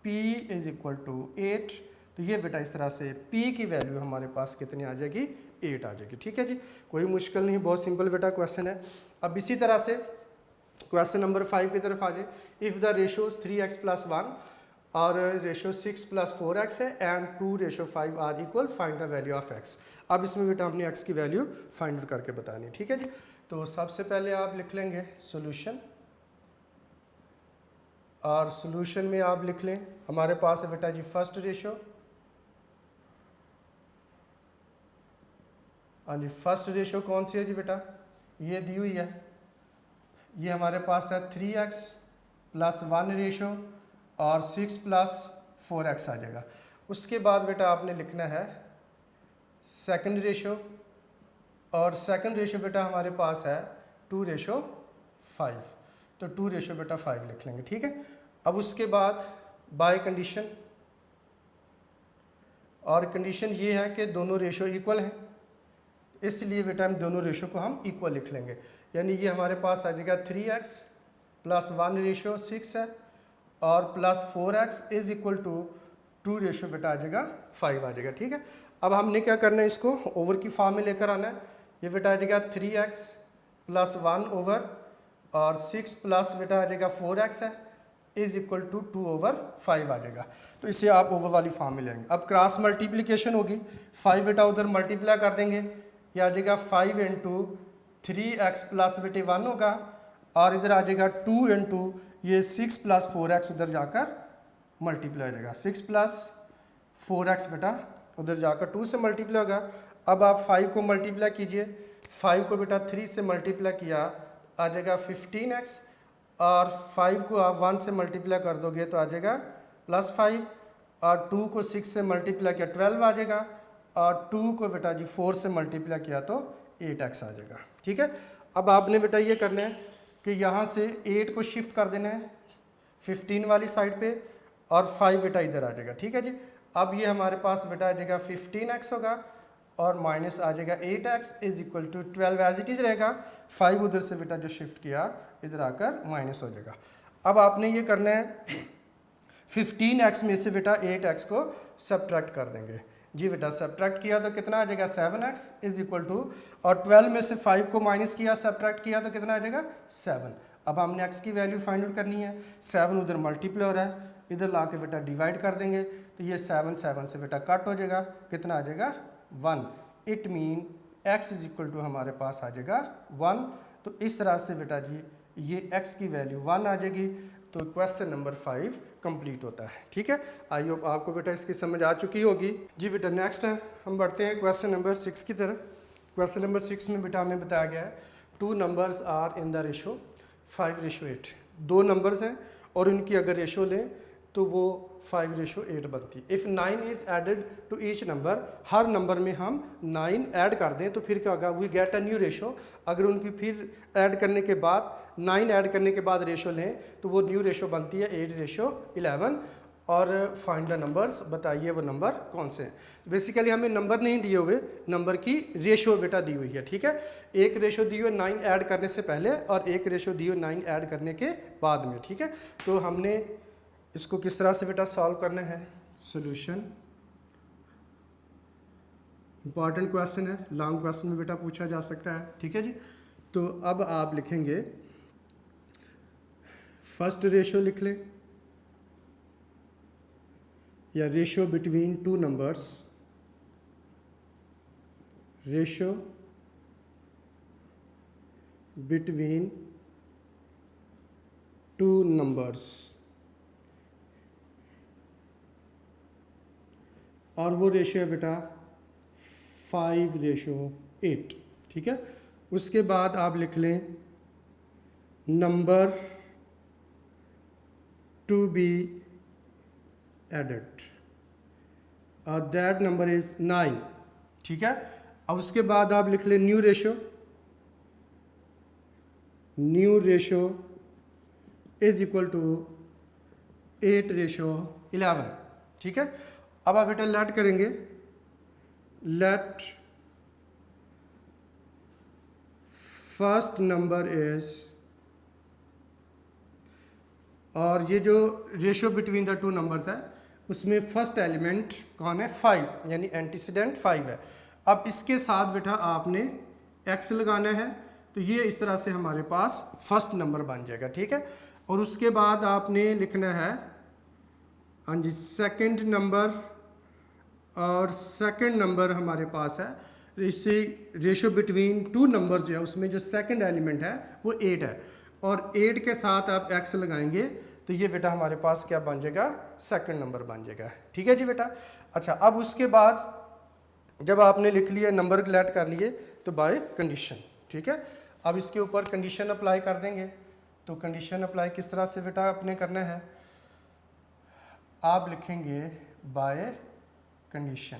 p is equal to 8, तो ये बेटा इस तरह से p की वैल्यू हमारे पास कितनी आ जाएगी, 8 आ जाएगी, ठीक है जी। कोई मुश्किल नहीं, बहुत सिंपल बेटा क्वेश्चन है। अब इसी तरह से क्वेश्चन नंबर 5 की तरफ आ जाए। इफ़ द रेशो 3x + 1 और रेशो 6 + 4x है and 2:5 are equal, find the value of x। अब इसमें बेटा हमने x की वैल्यू फाइंड आउट करके बतानी है, ठीक है जी। तो सबसे पहले आप लिख लेंगे सोल्यूशन, और सोल्यूशन में आप लिख लें हमारे पास है बेटा जी फर्स्ट रेशो, हाँ जी फर्स्ट रेशो कौन सी है जी बेटा, ये दी हुई है, ये हमारे पास है 3x + 1 रेशो और 6 + 4x आ जाएगा। उसके बाद बेटा आपने लिखना है सेकंड रेशो, और सेकंड रेशो बेटा हमारे पास है 2:5, तो 2 बेटा 5 लिख लेंगे, ठीक है। अब उसके बाद बाय कंडीशन, और कंडीशन ये है कि दोनों रेशो इक्वल हैं, इसलिए बेटा हम दोनों रेशो को हम इक्वल लिख लेंगे, यानी ये हमारे पास आ जाएगा 3x + 1 रेशो 6 है और plus 4x is equal to 2 बेटा आ जाएगा 5 आ जाएगा, ठीक है। अब हमने क्या करना है, इसको ओवर की फॉर्म में लेकर आना है। ये बेटा आ जाएगा 3x + 1 ओवर और 6 प्लस बेटा आ जाएगा 4x है इज इक्वल टू 2/5 आ जाएगा। तो इसे आप ओवर वाली फॉर्म में लेंगे। अब क्रॉस मल्टीप्लिकेशन होगी, 5 बेटा उधर मल्टीप्लाई कर देंगे, ये आ जाएगा 5 × 3x प्लस बेटे 1 होगा, और इधर आ जाएगा 2 × ये 6 + 4x उधर जाकर मल्टीप्लाई हो जाएगा, 6 + 4x बेटा उधर जाकर 2 से मल्टीप्लाई होगा। अब आप 5 को मल्टीप्लाई कीजिए, 5 को बेटा 3 से मल्टीप्लाई किया आ जाएगा 15x, और 5 को आप 1 से मल्टीप्लाई कर दोगे तो आ जाएगा +5, और 2 को 6 से मल्टीप्लाई किया 12 आ जाएगा, और 2 को बेटा जी 4 से मल्टीप्लाई किया तो 8x आ जाएगा, ठीक है। अब आपने बेटा ये करना है कि यहाँ से 8 को शिफ्ट कर देना है 15 वाली साइड पे, और 5 बेटा इधर आ जाएगा, ठीक है जी। अब ये हमारे पास बेटा आ जाएगा 15x होगा, और माइनस आ जाएगा 8x is equal to 12 as it is रहेगा। 5 उधर से बेटा जो शिफ्ट किया इधर आकर माइनस हो जाएगा। अब आपने ये करना है 15x में से बेटा 8x को सब्ट्रैक्ट कर देंगे। जी बेटा सब्ट्रैक्ट किया तो कितना आ जाएगा 7x इज इक्वल टू, और 12 में से 5 को माइनस किया सब्ट्रैक्ट किया तो कितना आ जाएगा 7। अब हमने x की वैल्यू फाइंड आउट करनी है, 7 उधर मल्टीप्लाई हो रहा है, इधर ला के बेटा डिवाइड कर देंगे तो ये 7 से बेटा कट हो जाएगा, कितना आ जाएगा 1। It mean x is equal to हमारे पास आ जाएगा 1। तो इस तरह से बेटा जी ये x की वैल्यू 1 आ जाएगी, तो क्वेश्चन नंबर 5 कंप्लीट होता है, ठीक है। आई होप आपको बेटा इसकी समझ आ चुकी होगी। जी बेटा नेक्स्ट है, हम बढ़ते हैं क्वेश्चन नंबर 6 की तरफ। क्वेश्चन नंबर 6 में बेटा हमें बताया गया है 2 numbers are in the ratio 5:8। 2 numbers हैं और उनकी अगर रेशो लें तो वो 5:8 बनती है। If 9 is added to each number, हर नंबर में हम 9 ऐड कर दें तो फिर क्या होगा, we get a new ratio. अगर उनकी फिर ऐड करने के बाद 9 ऐड करने के बाद रेशो लें तो वो न्यू रेशो बनती है 8:11। और फाइंड द नंबर्स, बताइए वो नंबर कौन से हैं। बेसिकली हमें नंबर नहीं दिए हुए, नंबर की रेशो बेटा दी हुई है, ठीक है। एक रेशो दी हुई है 9 ऐड करने से पहले और एक रेशो दी हुई 9 ऐड करने के बाद में, ठीक है। तो हमने इसको किस तरह से बेटा सॉल्व करना है, सोल्यूशन। इंपॉर्टेंट क्वेश्चन है, लॉन्ग क्वेश्चन में बेटा पूछा जा सकता है, ठीक है जी। तो अब आप लिखेंगे फर्स्ट रेशो लिख लें, या ratio between two numbers, ratio between two numbers, और वो रेशो है बेटा 5:8, ठीक है। उसके बाद आप लिख लें नंबर टू बी एडेड, और दैट नंबर इज 9, ठीक है। अब उसके बाद आप लिख लें new ratio, new ratio is equal to 8:11, ठीक है। अब आप बेटा लेट करेंगे, लेट फर्स्ट नंबर इज, और ये जो ratio between the two numbers है उसमें फर्स्ट एलिमेंट कौन है, 5, यानी एंटीसीडेंट 5 है। अब इसके साथ बेटा आपने x लगाना है, तो ये इस तरह से हमारे पास फर्स्ट नंबर बन जाएगा, ठीक है। और उसके बाद आपने लिखना है हाँ जी सेकंड नंबर, और सेकंड नंबर हमारे पास है, इसी रेशो बिटवीन टू नंबर्स जो है उसमें जो सेकंड एलिमेंट है वो 8 है, और 8 के साथ आप x लगाएंगे तो ये बेटा हमारे पास क्या बन जाएगा, सेकंड नंबर बन जाएगा, ठीक है जी बेटा। अच्छा, अब उसके बाद जब आपने लिख लिया नंबर लेट कर लिए तो बाय कंडीशन, ठीक है। अब इसके ऊपर कंडीशन अप्लाई कर देंगे, तो कंडीशन अप्लाई किस तरह से बेटा आपने करना है, आप लिखेंगे बाय कंडीशन।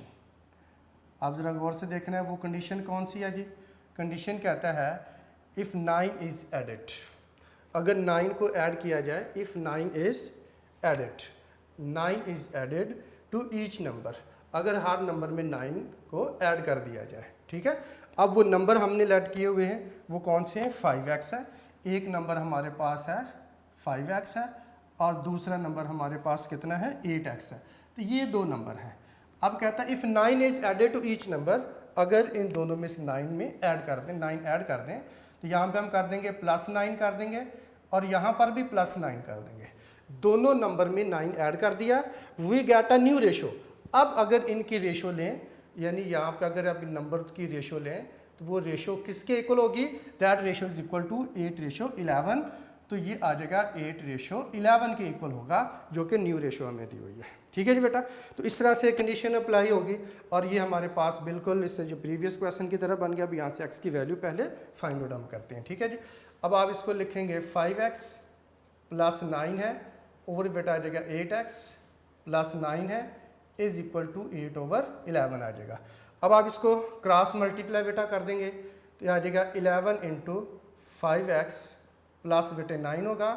आप ज़रा गौर से देखना है वो कंडीशन कौन सी है जी। कंडीशन कहता है इफ़ 9 इज़ एडेड, अगर 9 को ऐड किया जाए, if 9 is added, 9 is added to each number, अगर हर नंबर में 9 को ऐड कर दिया जाए, ठीक है। अब वो नंबर हमने लेट किए हुए हैं वो कौन से हैं, 5x है, एक नंबर हमारे पास है 5x है, और दूसरा नंबर हमारे पास कितना है, 8x है। तो ये दो नंबर हैं। अब कहता है if 9 is added to each number, अगर इन दोनों में से 9 में ऐड कर दें, 9 ऐड कर दें, तो यहाँ पे हम कर देंगे +9 कर देंगे, और यहाँ पर भी +9 कर देंगे। दोनों नंबर में 9 ऐड कर दिया, we get a new ratio. अब अगर इनकी रेशो लें, यानी यहाँ पे अगर आप इन नंबर की रेशो लें तो वो रेशो किसके इक्वल होगी, that ratio is equal to 8:11। तो ये आ जाएगा 8:11 के इक्वल होगा, जो कि न्यू रेशो हमें दी हुई है, ठीक है जी बेटा। तो इस तरह से कंडीशन अप्लाई होगी, और ये हमारे पास बिल्कुल इससे जो प्रीवियस क्वेश्चन की तरह बन गया। अब यहाँ से x की वैल्यू पहले फाइंड आउट हम करते हैं, ठीक है जी। अब आप इसको लिखेंगे 5x + 9 है, ओवर बेटा आ जाएगा 8x + 9 है, इज इक्वल टू 8/11 आ जाएगा। अब आप इसको क्रॉस मल्टीप्लाई बेटा कर देंगे, तो आ जाएगा 11 × 5x प्लस बेटे 9 होगा,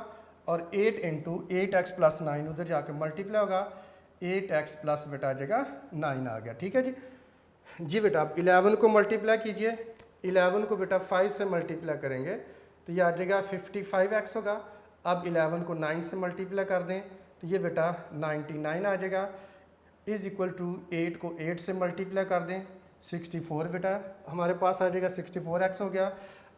और 8 × 8x + 9 उधर जाकर मल्टीप्लाई होगा, 8x प्लस बेटा आ जाएगा 9 आ गया, ठीक है जी। जी बेटा आप 11 को मल्टीप्लाई कीजिए, 11 को बेटा 5 से मल्टीप्लाई करेंगे तो ये आ जाएगा 55x होगा। अब 11 को 9 से मल्टीप्लाई कर दें तो ये बेटा 99 आ जाएगा, इज़ इक्वल टू 8 को 8 से मल्टीप्लाई कर दें 64 बेटा हमारे पास आ जाएगा, 64x हो गया।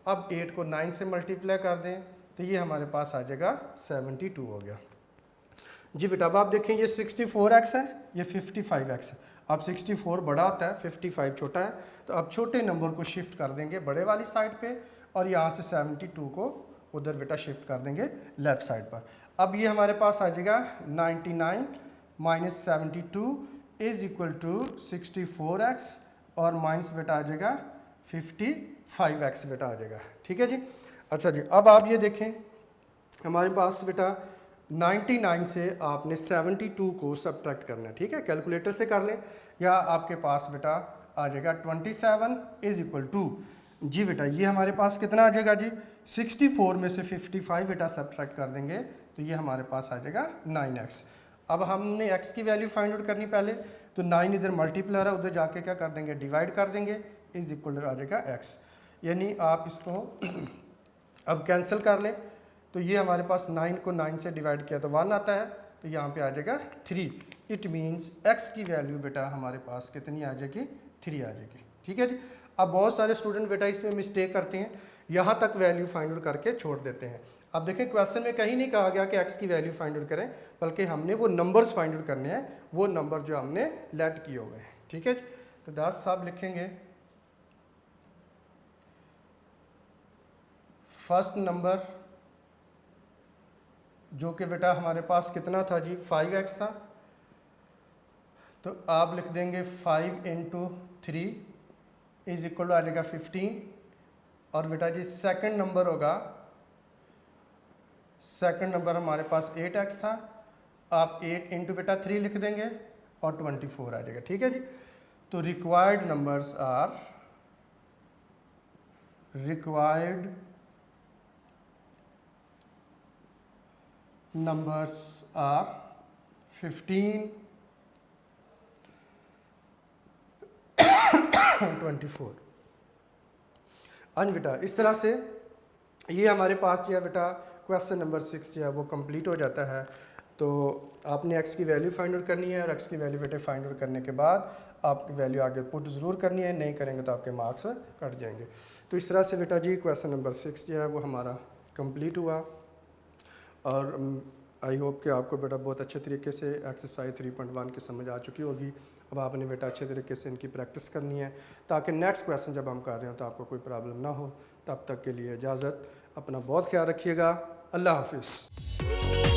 अब 8 को 9 से मल्टीप्लाई कर दें तो ये हमारे पास आ जाएगा 72 हो गया। जी बेटा अब आप देखें ये 64x है, ये 55x है। अब 64 बड़ा होता है, 55 छोटा है, तो अब छोटे नंबर को शिफ्ट कर देंगे बड़े वाली साइड पे, और यहाँ से 72 को उधर बेटा शिफ्ट कर देंगे लेफ़्ट साइड पर। अब ये हमारे पास आ जाएगा 99 - 72 इज़ इक्वल टू 64x, और माइनस बेटा आ जाएगा 55x बेटा आ जाएगा, ठीक है जी। अच्छा जी अब आप ये देखें हमारे पास बेटा 99 से आपने 72 को सब्ट्रैक्ट करना है, ठीक है। कैलकुलेटर से कर लें या आपके पास बेटा आ जाएगा 27 इज इक्वल टू, जी बेटा ये हमारे पास कितना आ जाएगा जी, 64 में से 55 बेटा सब्ट्रैक्ट कर देंगे तो ये हमारे पास आ जाएगा 9x। अब हमने x की वैल्यू फाइंड आउट करनी पहले, तो 9 इधर मल्टीप्लाई है, उधर जाके क्या कर देंगे, डिवाइड कर देंगे, इज इक्वल टू आ जाएगा x। यानी आप इसको अब कैंसिल कर लें तो ये हमारे पास 9 को 9 से डिवाइड किया तो 1 आता है, तो यहाँ पे आ जाएगा 3। इट मीन्स x की वैल्यू बेटा हमारे पास कितनी आ जाएगी, 3 आ जाएगी, ठीक है जी। अब बहुत सारे स्टूडेंट बेटा इसमें मिस्टेक करते हैं, यहाँ तक वैल्यू फाइंड आउट करके छोड़ देते हैं। अब देखें क्वेश्चन में कहीं नहीं कहा गया कि x की वैल्यू फाइंड आउट करें, बल्कि हमने वो नंबर्स फाइंड आउट करने हैं, वो नंबर जो हमने लेट किए हुए हैं, ठीक है जी। तो 10 साहब लिखेंगे फर्स्ट नंबर जो कि बेटा हमारे पास कितना था जी, 5x था, तो आप लिख देंगे 5 × 3 इज इक्वल टू आ जाएगा 15। और बेटा जी सेकंड नंबर होगा, सेकंड नंबर हमारे पास 8x था, आप 8 × बेटा 3 लिख देंगे और 24 आ जाएगा, ठीक है जी। तो required numbers are, required numbers are 15 24। बेटा इस तरह से ये हमारे पास जो है बेटा क्वेश्चन नंबर 6 जो है वो कंप्लीट हो जाता है। तो आपने x की वैल्यू फाइंड आउट करनी है और x की वैल्यू बेटे फाइंड आउट करने के बाद आपकी वैल्यू आगे पुट ज़रूर करनी है, नहीं करेंगे तो आपके मार्क्स कट जाएंगे। तो इस तरह से बेटा जी क्वेश्चन नंबर 6 जो है वो हमारा कंप्लीट हुआ। और आई होप कि आपको बेटा बहुत अच्छे तरीके से एक्सरसाइज 3.1 की समझ आ चुकी होगी। अब आपने बेटा अच्छे तरीके से इनकी प्रैक्टिस करनी है ताकि नेक्स्ट क्वेश्चन जब हम कर रहे हो तो आपको कोई प्रॉब्लम ना हो। तब तक के लिए इजाज़त, अपना बहुत ख्याल रखिएगा, अल्लाह हाफिज़।